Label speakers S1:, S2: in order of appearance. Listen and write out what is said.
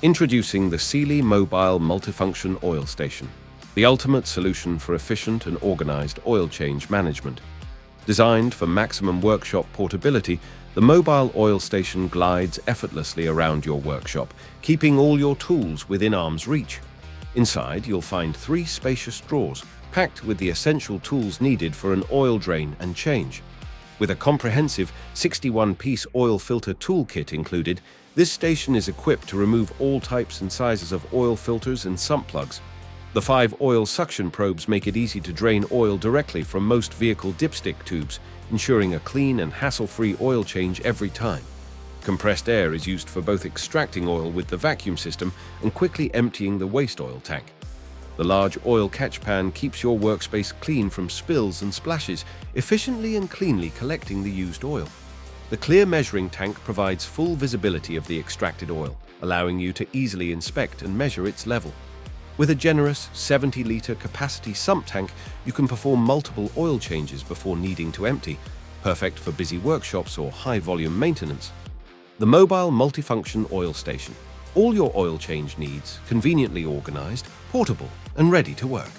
S1: Introducing the Sealey Mobile Multifunction Oil Station, the ultimate solution for efficient and organized oil change management. Designed for maximum workshop portability, the mobile oil station glides effortlessly around your workshop, keeping all your tools within arm's reach. Inside, you'll find 3 spacious drawers, packed with the essential tools needed for an oil drain and change. With a comprehensive 61-piece oil filter toolkit included, this station is equipped to remove all types and sizes of oil filters and sump plugs. The 5 oil suction probes make it easy to drain oil directly from most vehicle dipstick tubes, ensuring a clean and hassle-free oil change every time. Compressed air is used for both extracting oil with the vacuum system and quickly emptying the waste oil tank. The large oil catch pan keeps your workspace clean from spills and splashes, efficiently and cleanly collecting the used oil. The clear measuring tank provides full visibility of the extracted oil, allowing you to easily inspect and measure its level. With a generous 70-liter capacity sump tank, you can perform multiple oil changes before needing to empty, perfect for busy workshops or high-volume maintenance. The mobile multifunction oil station. All your oil change needs, conveniently organized, portable, and ready to work.